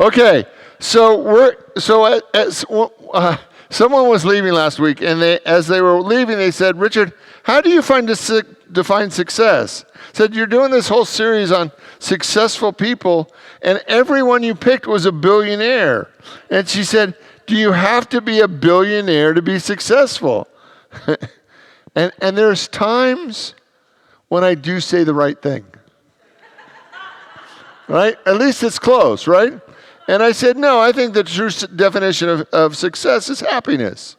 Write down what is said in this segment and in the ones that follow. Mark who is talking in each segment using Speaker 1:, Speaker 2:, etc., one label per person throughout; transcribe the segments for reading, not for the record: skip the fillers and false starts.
Speaker 1: Okay, someone was leaving last week, and as they were leaving, they said, "Richard, how do you define success?" Said, "You're doing this whole series on successful people, and everyone you picked was a billionaire." And she said, "Do you have to be a billionaire to be successful?" and there's times when I do say the right thing. Right? At least it's close, right? And I said, no, I think the true definition of success is happiness.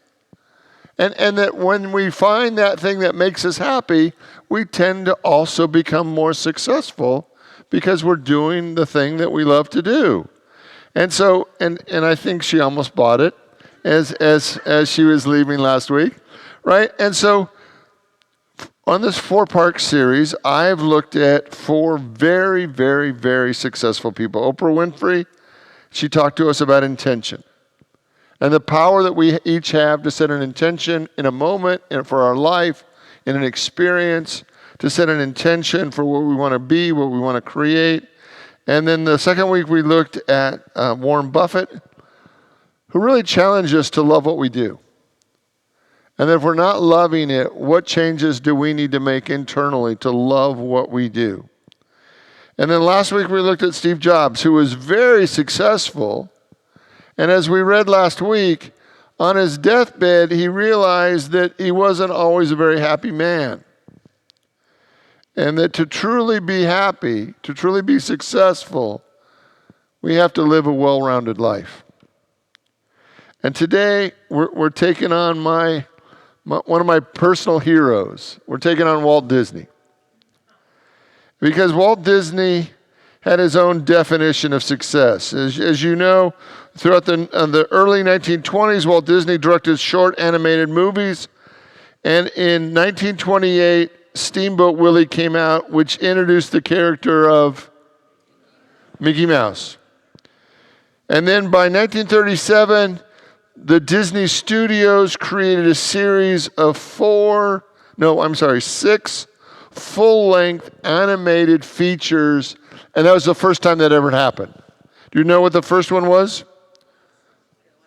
Speaker 1: And that when we find that thing that makes us happy, we tend to also become more successful because we're doing the thing that we love to do. And so, and I think she almost bought it as she was leaving last week, right? And so on this 4-part series, I've looked at 4 very, very, very successful people. Oprah Winfrey, she talked to us about intention and the power that we each have to set an intention in a moment and for our life, in an experience, to set an intention for what we want to be, what we want to create. And then the second week we looked at Warren Buffett, who really challenged us to love what we do. And if we're not loving it, what changes do we need to make internally to love what we do? And then last week we looked at Steve Jobs, who was very successful. And as we read last week, on his deathbed, he realized that he wasn't always a very happy man. And that to truly be happy, to truly be successful, we have to live a well-rounded life. And today, we're taking on one of my personal heroes. We're taking on Walt Disney. Because Walt Disney had his own definition of success. As you know, throughout the early 1920s, Walt Disney directed short animated movies. And in 1928, Steamboat Willie came out, which introduced the character of Mickey Mouse. And then by 1937, the Disney Studios created a series of 6 full-length animated features, and that was the first time that ever happened. Do you know what the first one was?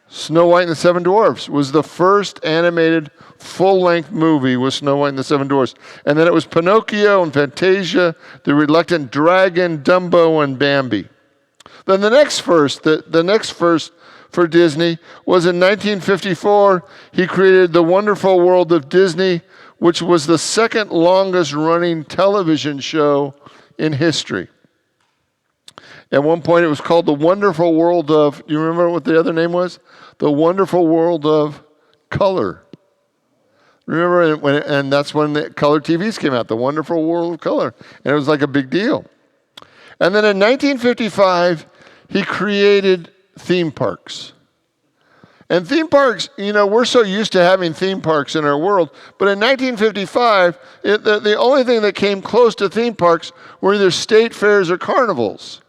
Speaker 1: Snow White and the Seven Dwarfs was the first animated full-length movie with Snow White and the Seven Dwarfs. And then it was Pinocchio and Fantasia, The Reluctant Dragon, Dumbo, and Bambi. Then the next first for Disney was in 1954. He created The Wonderful World of Disney, which was the second longest running television show in history. At one point it was called The Wonderful World of, do you remember what the other name was? The Wonderful World of Color. Remember, and that's when the color TVs came out, The Wonderful World of Color. And it was like a big deal. And then in 1955, he created theme parks. And theme parks, we're so used to having theme parks in our world, but in 1955, the only thing that came close to theme parks were either state fairs or carnivals.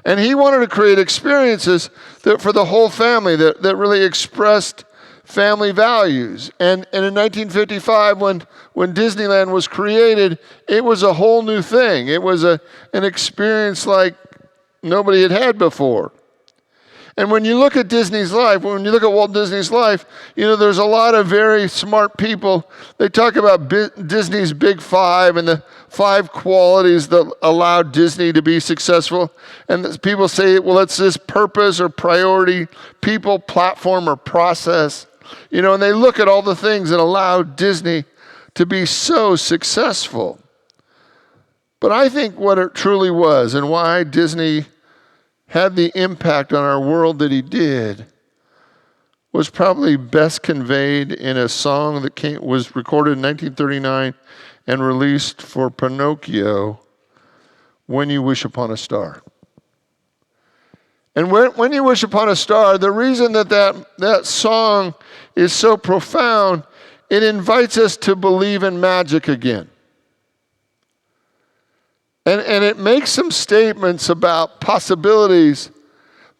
Speaker 1: And he wanted to create experiences that for the whole family that really expressed family values. And in 1955, when Disneyland was created, it was a whole new thing. It was an experience like nobody had had before. And when you look at Disney's life, when you look at Walt Disney's life, there's a lot of very smart people. They talk about Disney's Big Five and the 5 qualities that allowed Disney to be successful. And people say, well, it's this purpose or priority, people, platform, or process. And they look at all the things that allowed Disney to be so successful. But I think what it truly was and why Disney had the impact on our world that he did was probably best conveyed in a song that was recorded in 1939 and released for Pinocchio, When You Wish Upon a Star. And when You Wish Upon a Star, the reason that song is so profound, it invites us to believe in magic again. And it makes some statements about possibilities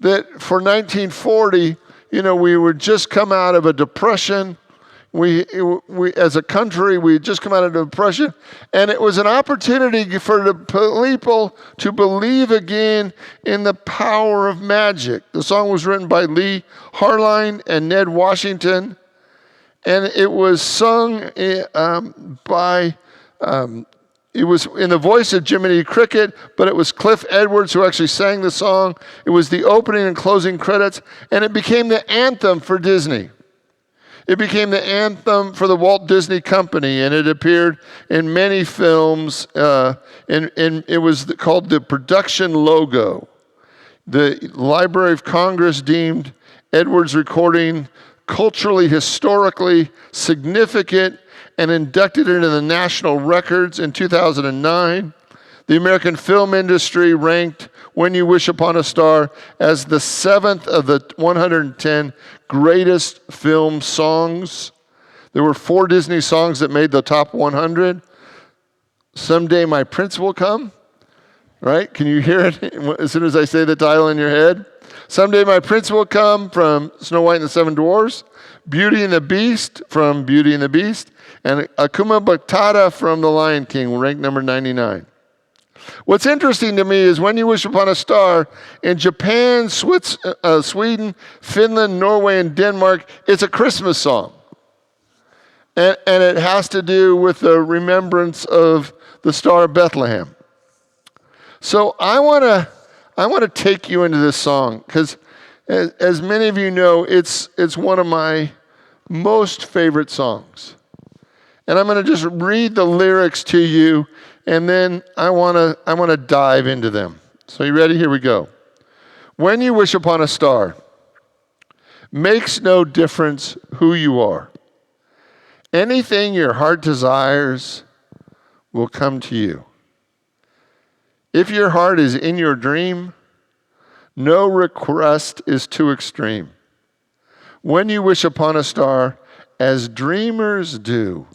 Speaker 1: that for 1940, we would just come out of a depression. We as a country, we had just come out of the Depression, and it was an opportunity for the people to believe again in the power of magic. The song was written by Lee Harline and Ned Washington, and it was sung by it was in the voice of Jiminy Cricket, but it was Cliff Edwards who actually sang the song. It was the opening and closing credits, and it became the anthem for Disney. It became the anthem for the Walt Disney Company, and it appeared in many films, and it was called the production logo. The Library of Congress deemed Edwards' recording culturally, historically significant and inducted it into the national records in 2009. The American film industry ranked When You Wish Upon a Star as the 7th of the 110 greatest film songs. There were 4 Disney songs that made the top 100. Someday My Prince Will Come, right? Can you hear it as soon as I say the title in your head? Someday My Prince Will Come from Snow White and the Seven Dwarfs. Beauty and the Beast from Beauty and the Beast. And Akuma Matata from The Lion King, ranked number 99. What's interesting to me is When You Wish Upon a Star, in Japan, Sweden, Finland, Norway, and Denmark, it's a Christmas song. And it has to do with the remembrance of the Star of Bethlehem. So I want to take you into this song, because as many of you know, it's one of my most favorite songs. And I'm going to just read the lyrics to you, and then I want to dive into them. So you ready? Here we go. When you wish upon a star, makes no difference who you are. Anything your heart desires will come to you. If your heart is in your dream, no request is too extreme. When you wish upon a star, as dreamers do,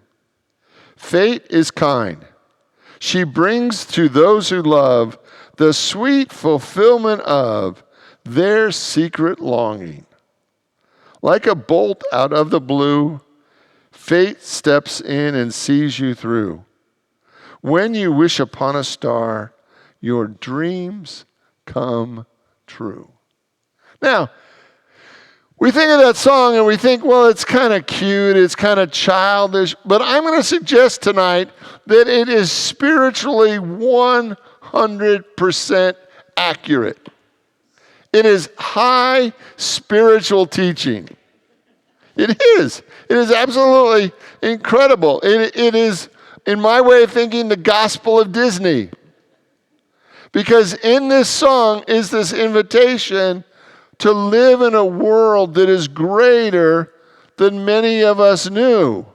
Speaker 1: fate is kind. She brings to those who love the sweet fulfillment of their secret longing. Like a bolt out of the blue, fate steps in and sees you through. When you wish upon a star, your dreams come true. Now, we think of that song and we think, well, it's kind of cute, it's kind of childish, but I'm going to suggest tonight that it is spiritually 100% accurate. It is high spiritual teaching. It is. It is absolutely incredible. It is, in my way of thinking, the gospel of Disney. Because in this song is this invitation to live in a world that is greater than many of us knew.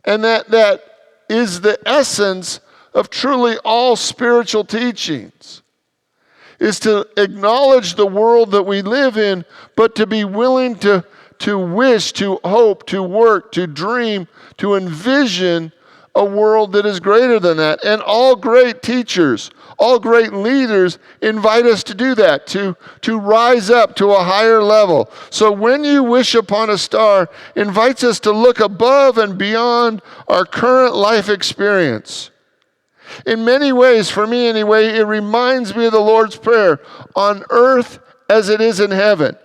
Speaker 1: And that is the essence of truly all spiritual teachings, is to acknowledge the world that we live in, but to be willing to wish, to hope, to work, to dream, to envision a world that is greater than that. And all great teachers, all great leaders invite us to do that, to rise up to a higher level. So when you wish upon a star, invites us to look above and beyond our current life experience. In many ways, for me anyway, it reminds me of the Lord's Prayer, on earth as it is in heaven.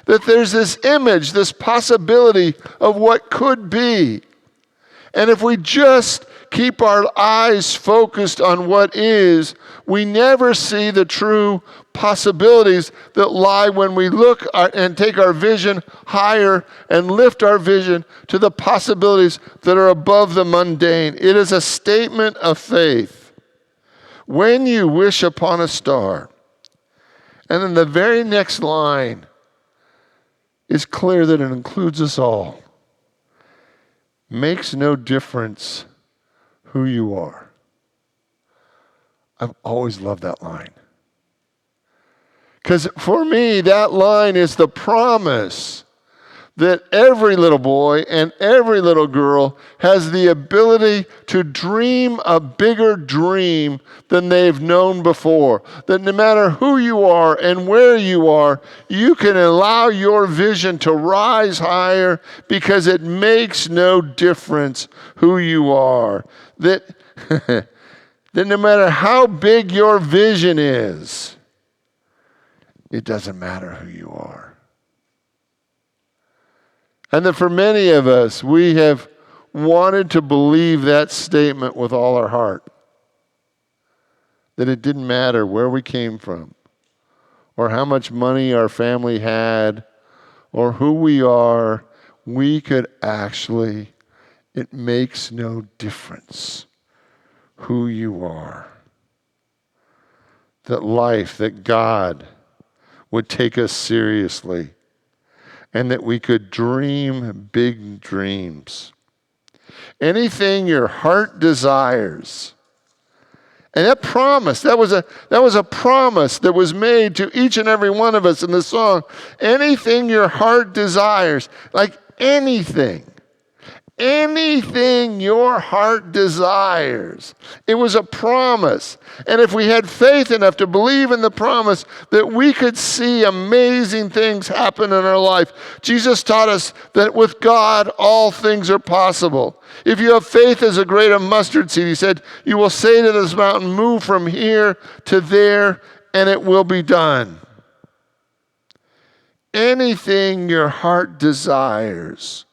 Speaker 1: That there's this image, this possibility of what could be. And if we just keep our eyes focused on what is, we never see the true possibilities that lie when we look and take our vision higher and lift our vision to the possibilities that are above the mundane. It is a statement of faith. When you wish upon a star, and then the very next line is clear that it includes us all. Makes no difference who you are. I've always loved that line. Because for me, that line is the promise that every little boy and every little girl has the ability to dream a bigger dream than they've known before. That no matter who you are and where you are, you can allow your vision to rise higher because it makes no difference who you are. That, that no matter how big your vision is, it doesn't matter who you are. And that for many of us, we have wanted to believe that statement with all our heart. That it didn't matter where we came from, or how much money our family had, or who we are, we could actually, it makes no difference who you are. That life, that God would take us seriously, and that we could dream big dreams. Anything your heart desires. And that promise, that was a promise that was made to each and every one of us in the song. Anything your heart desires, like anything your heart desires. It was a promise. And if we had faith enough to believe in the promise, that we could see amazing things happen in our life. Jesus taught us that with God, all things are possible. If you have faith as a grain of mustard seed, he said, you will say to this mountain, move from here to there, and it will be done. Anything your heart desires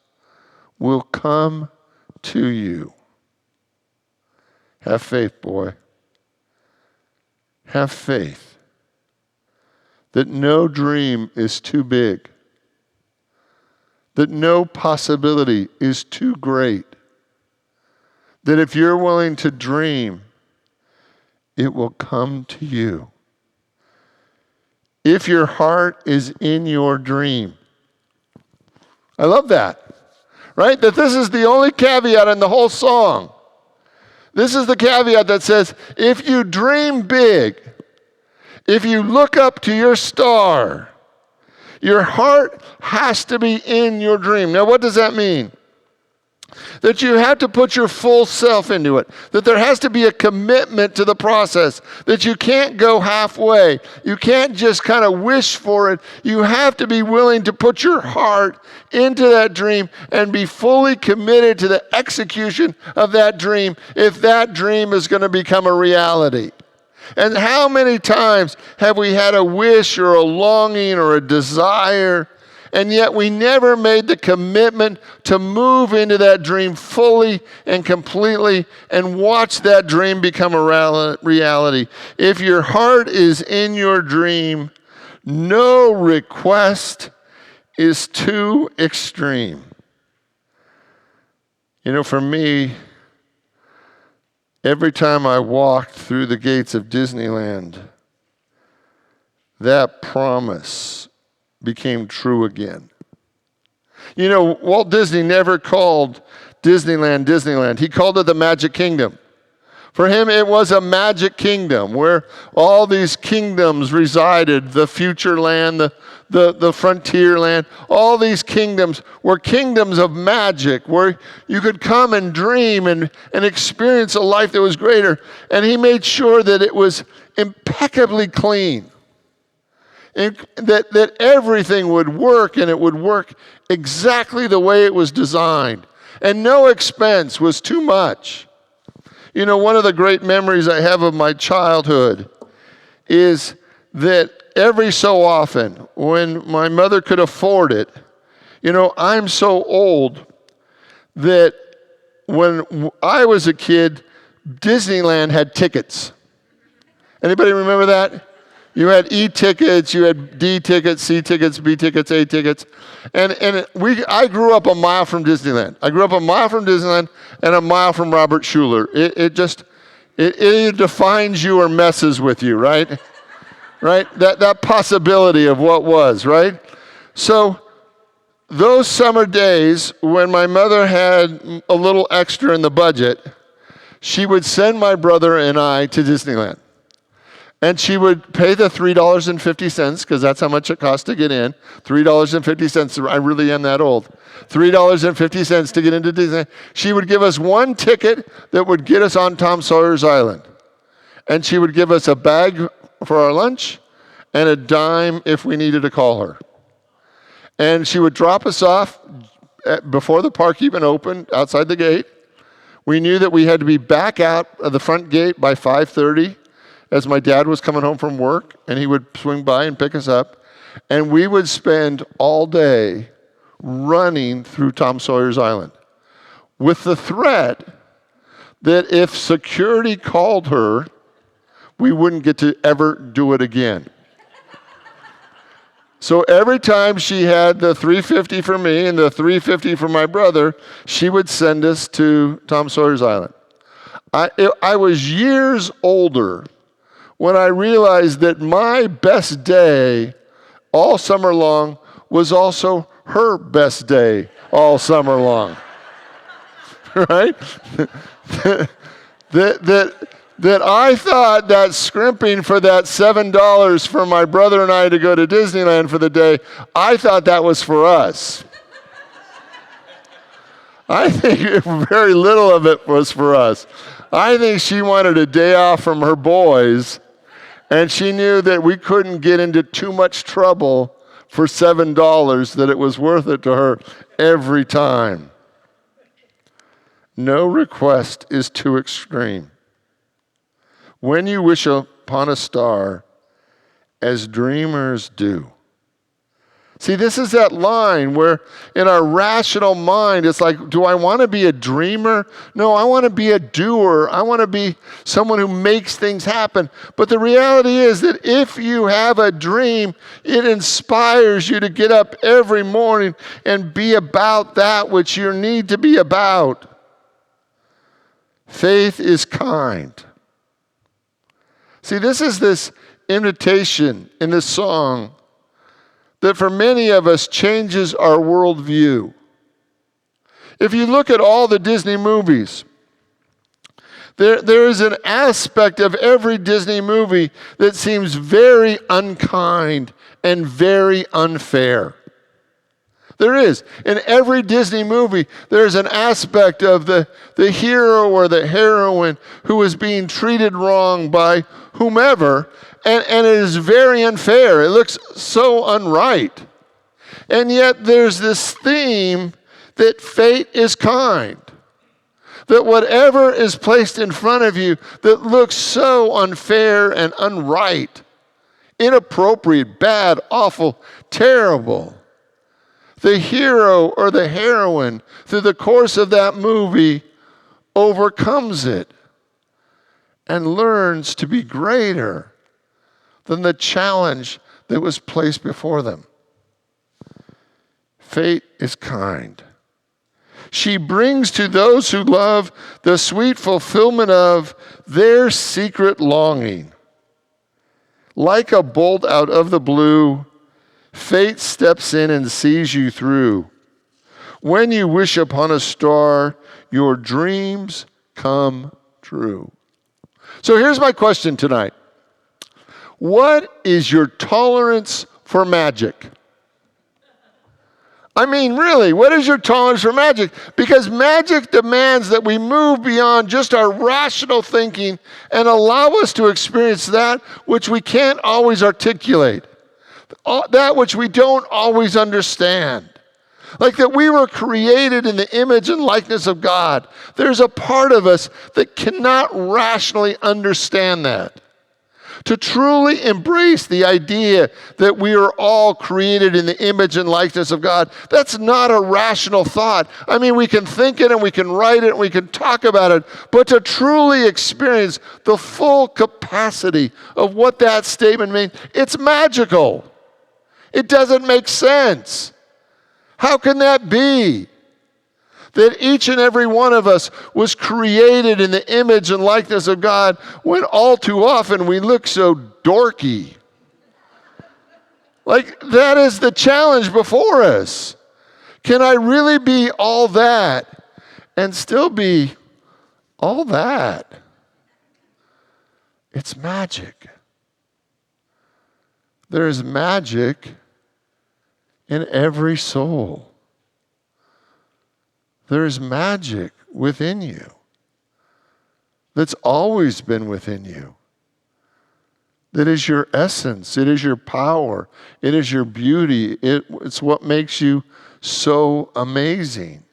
Speaker 1: will come to you. Have faith, boy. Have faith that no dream is too big, that no possibility is too great, that if you're willing to dream, it will come to you. If your heart is in your dream. I love that. Right? That this is the only caveat in the whole song. This is the caveat that says, if you dream big, if you look up to your star, your heart has to be in your dream. Now, what does that mean? That you have to put your full self into it. That there has to be a commitment to the process. That you can't go halfway. You can't just kind of wish for it. You have to be willing to put your heart into that dream and be fully committed to the execution of that dream if that dream is going to become a reality. And how many times have we had a wish or a longing or a desire, and yet we never made the commitment to move into that dream fully and completely and watch that dream become a reality. If your heart is in your dream, no request is too extreme. You know, for me, every time I walked through the gates of Disneyland, that promise became true again. You know, Walt Disney never called Disneyland Disneyland. He called it the Magic Kingdom. For him, it was a magic kingdom where all these kingdoms resided, the future land, the frontier land. All these kingdoms were kingdoms of magic where you could come and dream and experience a life that was greater. And he made sure that it was impeccably clean. And that everything would work, and it would work exactly the way it was designed. And no expense was too much. You know, one of the great memories I have of my childhood is that every so often, when my mother could afford it, you know, I'm so old that when I was a kid, Disneyland had tickets. Anybody remember that? You had E tickets, you had D tickets, C tickets, B tickets, A tickets. I grew up a mile from Disneyland. I grew up a mile from Disneyland and a mile from Robert Schuller. It either defines you or messes with you, right? Right? That possibility of what was, right? So those summer days when my mother had a little extra in the budget, she would send my brother and I to Disneyland. And she would pay the $3.50 because that's how much it cost to get in. $3.50. I really am that old. $3.50 to get into Disneyland. She would give us one ticket that would get us on Tom Sawyer's Island. And she would give us a bag for our lunch and a dime if we needed to call her. And she would drop us off before the park even opened, outside the gate. We knew that we had to be back out of the front gate by 5:30 as my dad was coming home from work, and he would swing by and pick us up. And we would spend all day running through Tom Sawyer's Island with the threat that if security called her, we wouldn't get to ever do it again. So every time she had the $3.50 for me and the $3.50 for my brother, she would send us to Tom Sawyer's Island. I was years older when I realized that my best day all summer long was also her best day all summer long. Right? That I thought that scrimping for that $7 for my brother and I to go to Disneyland for the day, I thought that was for us. I think very little of it was for us. I think she wanted a day off from her boys, and she knew that we couldn't get into too much trouble for $7, that it was worth it to her every time. No request is too extreme. When you wish upon a star, as dreamers do. See, this is that line where in our rational mind, it's like, do I want to be a dreamer? No, I want to be a doer. I want to be someone who makes things happen. But the reality is that if you have a dream, it inspires you to get up every morning and be about that which you need to be about. Faith is kind. See, this is this invitation in this song that for many of us changes our worldview. If you look at all the Disney movies, there is an aspect of every Disney movie that seems very unkind and very unfair. There is. In every Disney movie, there's an aspect of the hero or the heroine who is being treated wrong by whomever, and it is very unfair. It looks so unright. And yet there's this theme that fate is kind. That whatever is placed in front of you that looks so unfair and unright, inappropriate, bad, awful, terrible, the hero or the heroine, through the course of that movie, overcomes it and learns to be greater than the challenge that was placed before them. Fate is kind. She brings to those who love the sweet fulfillment of their secret longing. Like a bolt out of the blue, fate steps in and sees you through. When you wish upon a star, your dreams come true. So here's my question tonight. What is your tolerance for magic? I mean, really, what is your tolerance for magic? Because magic demands that we move beyond just our rational thinking and allow us to experience that which we can't always articulate, that which we don't always understand. Like that we were created in the image and likeness of God. There's a part of us that cannot rationally understand that. To truly embrace the idea that we are all created in the image and likeness of God, that's not a rational thought. I mean, we can think it and we can write it and we can talk about it, but to truly experience the full capacity of what that statement means, it's magical. It doesn't make sense. How can that be? That each and every one of us was created in the image and likeness of God when all too often we look so dorky. Like, that is the challenge before us. Can I really be all that and still be all that? It's magic. There is magic in every soul. There is magic within you that's always been within you. That is your essence. It is your power. It is your beauty. It's what makes you so amazing.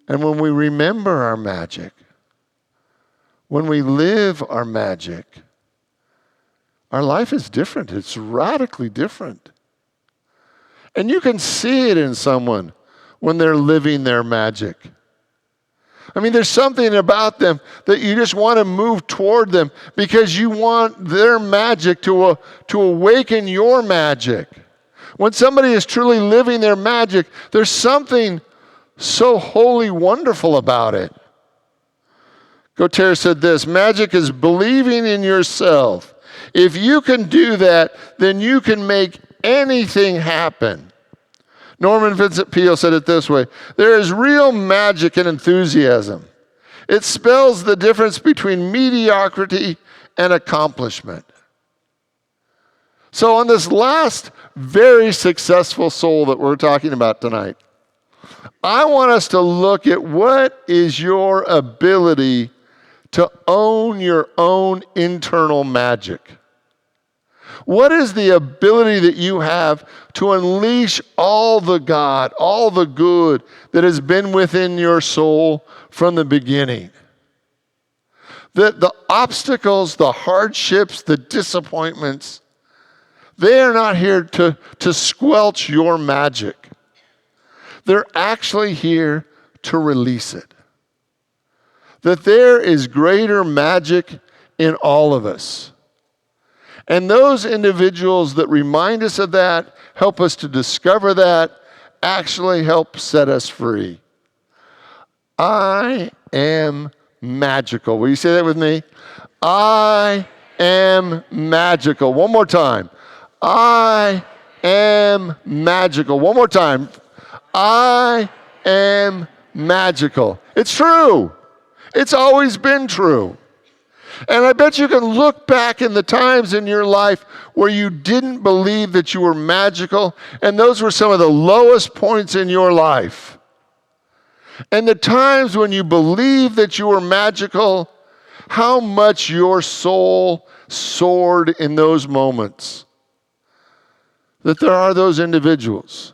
Speaker 1: And when we remember our magic, when we live our magic, our life is different. It's radically different. And you can see it in someone when they're living their magic. I mean, there's something about them that you just want to move toward them because you want their magic to awaken your magic. When somebody is truly living their magic, there's something so wholly wonderful about it. Gautier said this, magic is believing in yourself. If you can do that, then you can make anything happen. Norman Vincent Peale said it this way, there is real magic in enthusiasm. It spells the difference between mediocrity and accomplishment. So on this last very successful soul that we're talking about tonight, I want us to look at what is your ability to own your own internal magic. What is the ability that you have to unleash all the God, all the good that has been within your soul from the beginning? The obstacles, the hardships, the disappointments, they are not here to squelch your magic. They're actually here to release it. That there is greater magic in all of us. And those individuals that remind us of that, help us to discover that, actually help set us free. I am magical. Will you say that with me? I am magical. One more time. I am magical. One more time. I am magical. It's true. It's always been true. And I bet you can look back in the times in your life where you didn't believe that you were magical, and those were some of the lowest points in your life. And the times when you believed that you were magical, how much your soul soared in those moments. That there are those individuals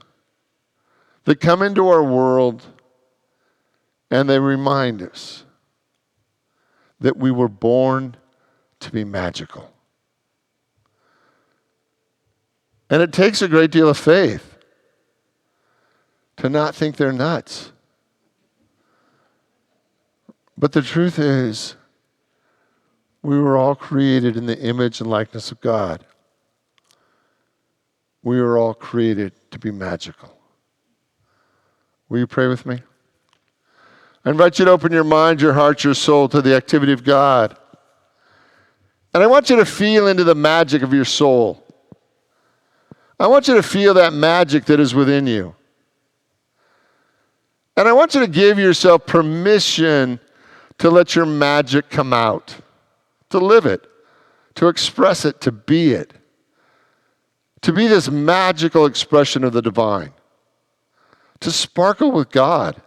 Speaker 1: that come into our world and they remind us that we were born to be magical. And it takes a great deal of faith to not think they're nuts. But the truth is, we were all created in the image and likeness of God. We were all created to be magical. Will you pray with me? I invite you to open your mind, your heart, your soul to the activity of God. And I want you to feel into the magic of your soul. I want you to feel that magic that is within you. And I want you to give yourself permission to let your magic come out, to live it, to express it, to be it, to be this magical expression of the divine, to sparkle with God.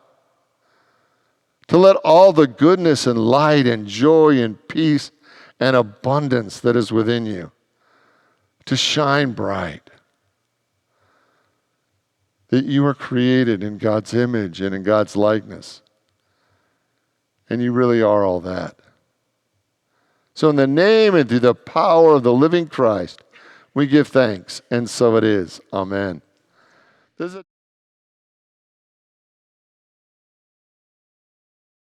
Speaker 1: To let all the goodness and light and joy and peace and abundance that is within you to shine bright. That you are created in God's image and in God's likeness. And you really are all that. So in the name and through the power of the living Christ, we give thanks, and so it is. Amen.